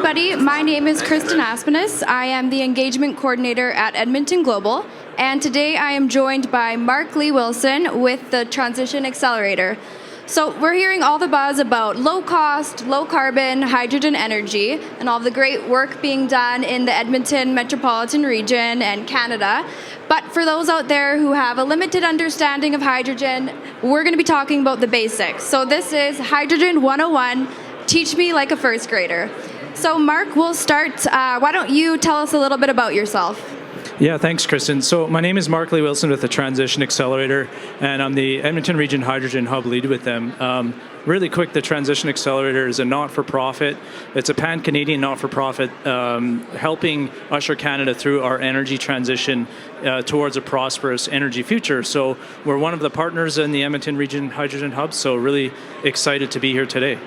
everybody. My name is Kristen Aspinis. I am the engagement coordinator at Edmonton Global, and today I am joined by Mark Lee Wilson with the Transition Accelerator. So we're hearing all the buzz about low cost, low carbon, hydrogen energy, and all the great work being done in the Edmonton metropolitan region and Canada. But for those out there who have a limited understanding of hydrogen, we're going to be talking about the basics. So this is Hydrogen 101, Teach Me Like a First Grader. So Mark, we'll start. Why don't you tell us a little bit about yourself? Yeah, thanks, Kristen. So my name is Mark Lee Wilson with the Transition Accelerator, and I'm the Edmonton Region Hydrogen Hub lead with them. Really quick, the Transition Accelerator is a not-for-profit. It's a pan-Canadian not-for-profit helping usher Canada through our energy transition towards a prosperous energy future. So we're one of the partners in the Edmonton Region Hydrogen Hub, so really excited to be here today.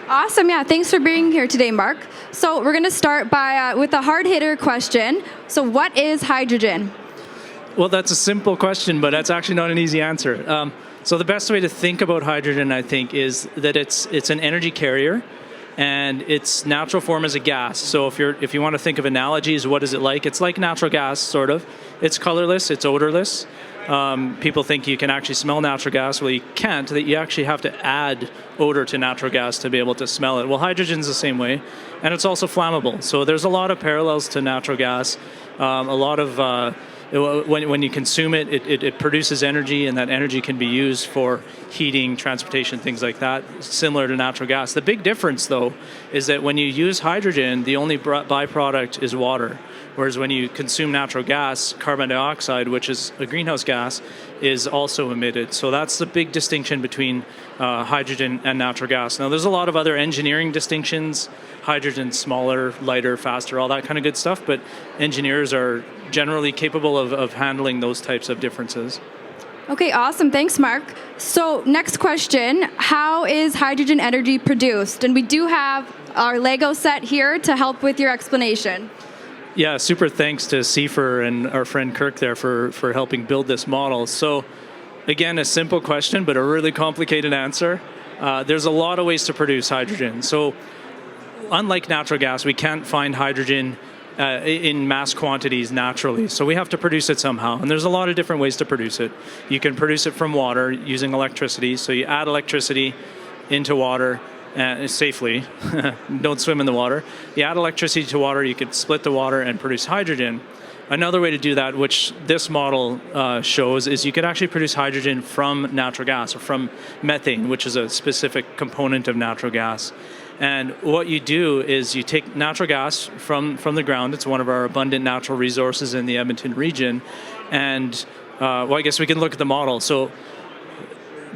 Awesome, yeah, thanks for being here today, Mark. So we're gonna start with a hard hitter question. So what is hydrogen? Well, that's a simple question, but that's actually not an easy answer. So the best way to think about hydrogen, I think, is that it's an energy carrier, and its natural form is a gas. So if you want to think of analogies, what is it like? It's like natural gas, sort of. It's colorless, it's odorless. People think you can actually smell natural gas. Well, you can't. That you actually have to add odor to natural gas to be able to smell it. Well, hydrogen's the same way, and it's also flammable. So there's a lot of parallels to natural gas. A lot of when you consume it, it produces energy, and that energy can be used for heating, transportation, things like that, similar to natural gas. The big difference, though, is that when you use hydrogen, the only byproduct is water. Whereas when you consume natural gas, carbon dioxide, which is a greenhouse gas, is also emitted. So that's the big distinction between hydrogen and natural gas. Now, there's a lot of other engineering distinctions. Hydrogen's smaller, lighter, faster, all that kind of good stuff, but engineers are generally capable of handling those types of differences. Okay, awesome. Thanks, Mark. So next question, how is hydrogen energy produced? And we do have our Lego set here to help with your explanation. Yeah, super thanks to CFR and our friend Kirk there for helping build this model. So again, a simple question, but a really complicated answer. There's a lot of ways to produce hydrogen. So unlike natural gas, we can't find hydrogen in mass quantities naturally. So we have to produce it somehow. And there's a lot of different ways to produce it. You can produce it from water using electricity. So you add electricity into water safely. Don't swim in the water. You add electricity to water, you could split the water and produce hydrogen. Another way to do that, which this model shows, is you could actually produce hydrogen from natural gas, or from methane, which is a specific component of natural gas. And what you do is you take natural gas from the ground. It's one of our abundant natural resources in the Edmonton region. And well, I guess we can look at the model. So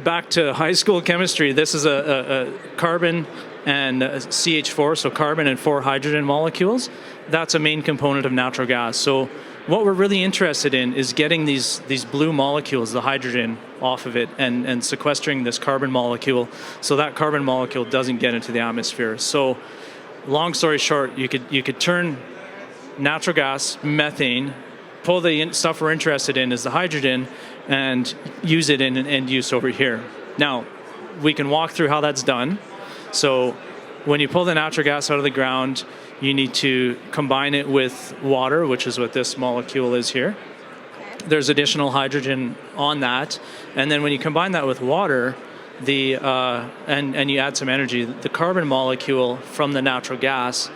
back to high school chemistry, this is a carbon and CH4, so carbon and 4 hydrogen molecules. That's a main component of natural gas. So what we're really interested in is getting these blue molecules, the hydrogen, off of it and sequestering this carbon molecule so that carbon molecule doesn't get into the atmosphere. So long story short, you could turn natural gas, methane, pull the stuff we're interested in is the hydrogen, and use it in an end use over here. Now, we can walk through how that's done. So when you pull the natural gas out of the ground, you need to combine it with water, which is what this molecule is here. There's additional hydrogen on that. And then when you combine that with water, and you add some energy, the carbon molecule from the natural gas,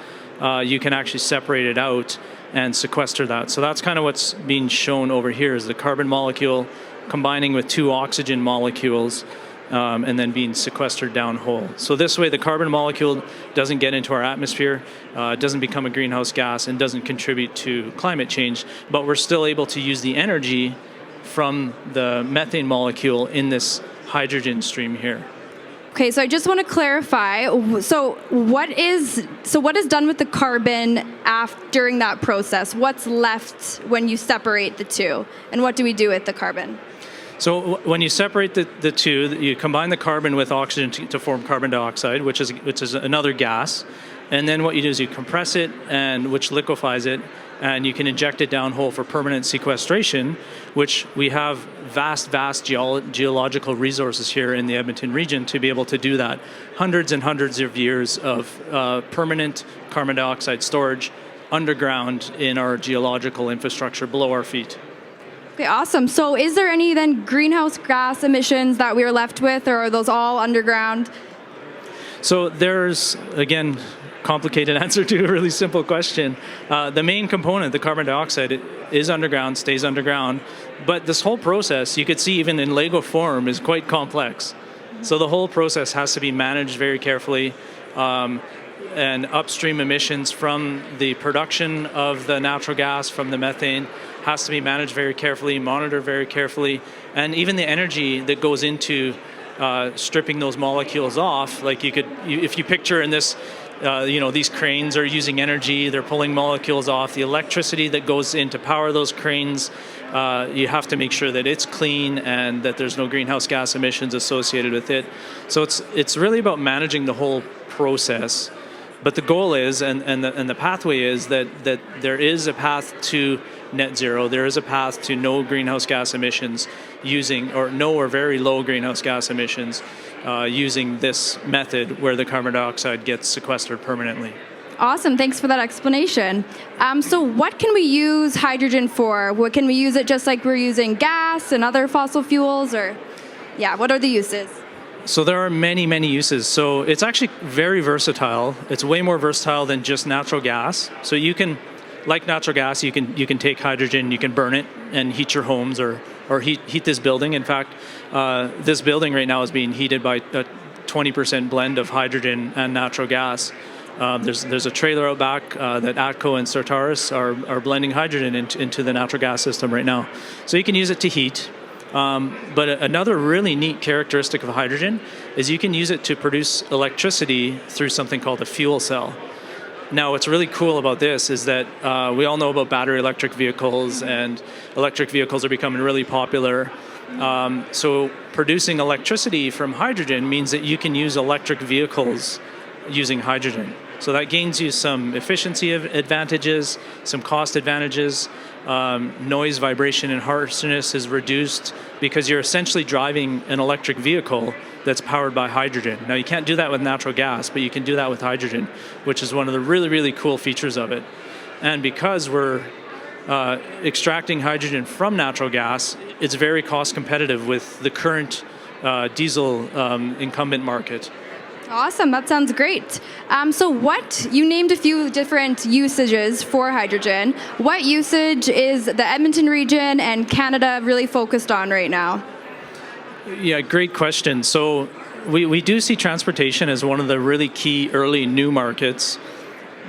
you can actually separate it out and sequester that. So that's kind of what's being shown over here, is the carbon molecule combining with 2 oxygen molecules and then being sequestered down whole. So this way the carbon molecule doesn't get into our atmosphere, doesn't become a greenhouse gas, and doesn't contribute to climate change, but we're still able to use the energy from the methane molecule in this hydrogen stream here. Okay, so I just want to clarify. So what is done with the carbon during that process? What's left when you separate the two? And what do we do with the carbon? So when you separate the two, you combine the carbon with oxygen to form carbon dioxide, which is another gas. And then what you do is you compress it, and which liquefies it, and you can inject it downhole for permanent sequestration, which we have vast geological resources here in the Edmonton region to be able to do that. Hundreds and hundreds of years of permanent carbon dioxide storage underground in our geological infrastructure below our feet. Okay, awesome. So is there any then greenhouse gas emissions that we are left with, or are those all underground? So there's, again, complicated answer to a really simple question. The main component, the carbon dioxide, is underground, stays underground. But this whole process, you could see even in Lego form, is quite complex. So the whole process has to be managed very carefully. And upstream emissions from the production of the natural gas, from the methane, has to be managed very carefully, monitored very carefully. And even the energy that goes into stripping those molecules off, like if you picture in this, these cranes are using energy, they're pulling molecules off. The electricity that goes in to power those cranes, you have to make sure that it's clean and that there's no greenhouse gas emissions associated with it. So it's really about managing the whole process. But the goal is, and the pathway is that there is a path to net zero. There is a path to no greenhouse gas emissions using, or no or very low greenhouse gas emissions using this method where the carbon dioxide gets sequestered permanently. Awesome. Thanks for that explanation. So what can we use hydrogen for? What can we use it just like we're using gas and other fossil fuels, or what are the uses? So there are many uses. So it's actually very versatile. It's way more versatile than just natural gas. So you can, like natural gas, you can take hydrogen, you can burn it and heat your homes or heat this building. In fact, this building right now is being heated by a 20% blend of hydrogen and natural gas. There's a trailer out back that ATCO and Certarus are blending hydrogen into the natural gas system right now. So you can use it to heat. But another really neat characteristic of hydrogen is you can use it to produce electricity through something called a fuel cell. Now, what's really cool about this is that we all know about battery electric vehicles, and electric vehicles are becoming really popular. So producing electricity from hydrogen means that you can use electric vehicles using hydrogen. So that gains you some efficiency advantages, some cost advantages. Noise, vibration, and harshness is reduced because you're essentially driving an electric vehicle that's powered by hydrogen. Now, you can't do that with natural gas, but you can do that with hydrogen, which is one of the really cool features of it. And because we're extracting hydrogen from natural gas, it's very cost competitive with the current diesel incumbent market. Awesome, that sounds great. So you named a few different usages for hydrogen. What usage is the Edmonton region and Canada really focused on right now? Yeah, great question. So we do see transportation as one of the really key early new markets.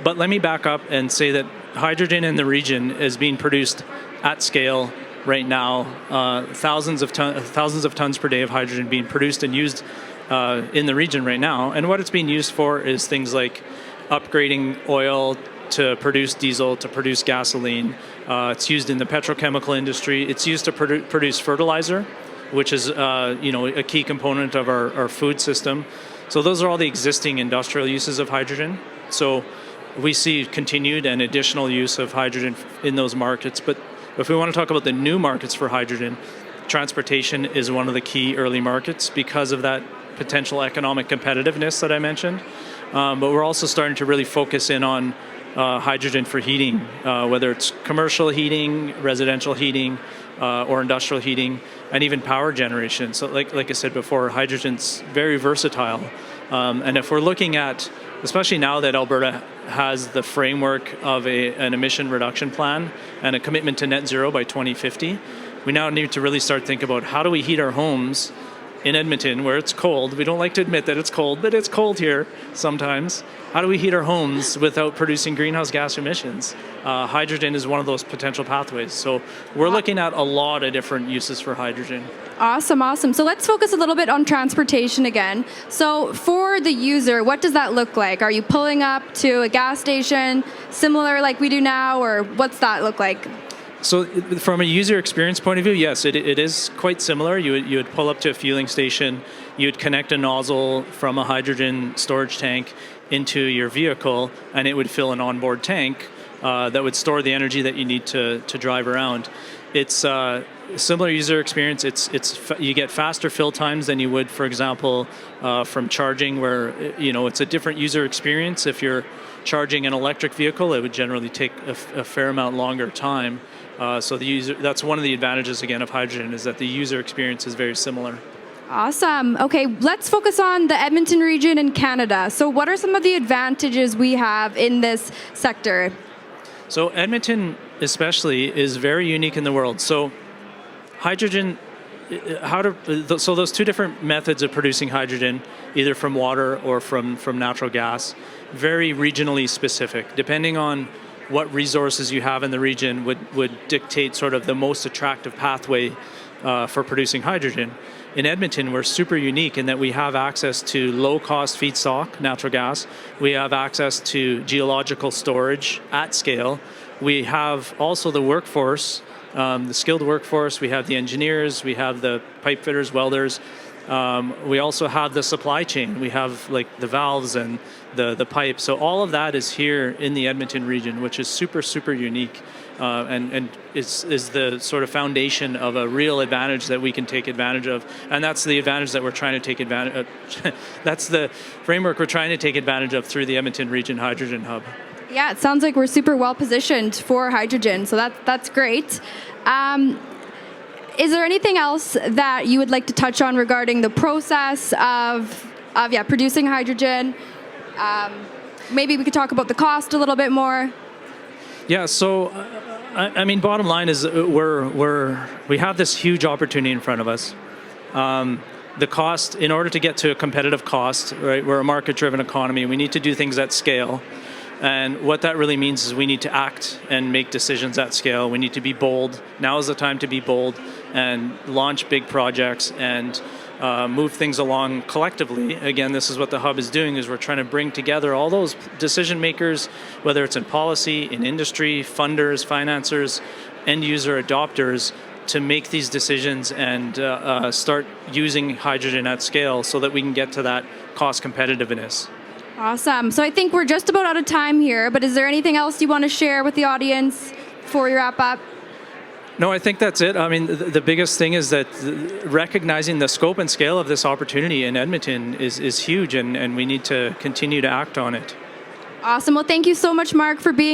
But let me back up and say that hydrogen in the region is being produced at scale right now. Thousands of tons per day of hydrogen being produced and used in the region right now. And what it's being used for is things like upgrading oil to produce diesel, to produce gasoline. It's used in the petrochemical industry. It's used to produce fertilizer, which is a key component of our food system. So those are all the existing industrial uses of hydrogen. So we see continued and additional use of hydrogen in those markets. But if we want to talk about the new markets for hydrogen, transportation is one of the key early markets because of that potential economic competitiveness that I mentioned. But we're also starting to really focus in on hydrogen for heating, whether it's commercial heating, residential heating, or industrial heating, and even power generation. So like I said before, hydrogen's very versatile. And if we're looking at, especially now that Alberta has the framework of an emission reduction plan and a commitment to net zero by 2050, we now need to really start thinking about how do we heat our homes in Edmonton, where it's cold. We don't like to admit that it's cold, but it's cold here sometimes. How do we heat our homes without producing greenhouse gas emissions? Hydrogen is one of those potential pathways. So we're looking at a lot of different uses for hydrogen. Awesome. So let's focus a little bit on transportation again. So for the user, what does that look like? Are you pulling up to a gas station similar like we do now, or what's that look like? So from a user experience point of view, yes, it is quite similar. You would pull up to a fueling station, you would connect a nozzle from a hydrogen storage tank, into your vehicle, and it would fill an onboard tank that would store the energy that you need to drive around. It's similar user experience. You get faster fill times than you would, for example, from charging, where it's a different user experience. If you're charging an electric vehicle, it would generally take a fair amount longer time. So that's one of the advantages again of hydrogen, is that the user experience is very similar. Awesome. Okay, let's focus on the Edmonton region in Canada. So what are some of the advantages we have in this sector? So Edmonton especially is very unique in the world. So hydrogen, so those two different methods of producing hydrogen, either from water or from natural gas, very regionally specific. Depending on what resources you have in the region would dictate sort of the most attractive pathway for producing hydrogen. In Edmonton, we're super unique in that we have access to low-cost feedstock, natural gas. We have access to geological storage at scale. We have also the workforce, the skilled workforce. We have the engineers. We have the pipe fitters, welders. We also have the supply chain. We have like the valves and the pipes. So all of that is here in the Edmonton region, which is super, super unique. And is the sort of foundation of a real advantage that we can take advantage of. And that's the advantage that we're trying to take advantage of. That's the framework we're trying to take advantage of through the Edmonton Region Hydrogen Hub. Yeah, it sounds like we're super well positioned for hydrogen, so that's great. Is there anything else that you would like to touch on regarding the process of producing hydrogen? Maybe we could talk about the cost a little bit more. Yeah, so I mean, bottom line is we have this huge opportunity in front of us. The cost, in order to get to a competitive cost, right? We're a market-driven economy. We need to do things at scale. And what that really means is we need to act and make decisions at scale. We need to be bold. Now is the time to be bold and launch big projects and move things along collectively. Again, this is what the hub is doing, is we're trying to bring together all those decision makers, whether it's in policy, in industry, funders, financiers, end user adopters, to make these decisions and start using hydrogen at scale so that we can get to that cost competitiveness. Awesome. So I think we're just about out of time here, but is there anything else you want to share with the audience before we wrap up? No, I think that's it. I mean, the biggest thing is that recognizing the scope and scale of this opportunity in Edmonton is huge, and we need to continue to act on it. Awesome. Well, thank you so much, Mark, for being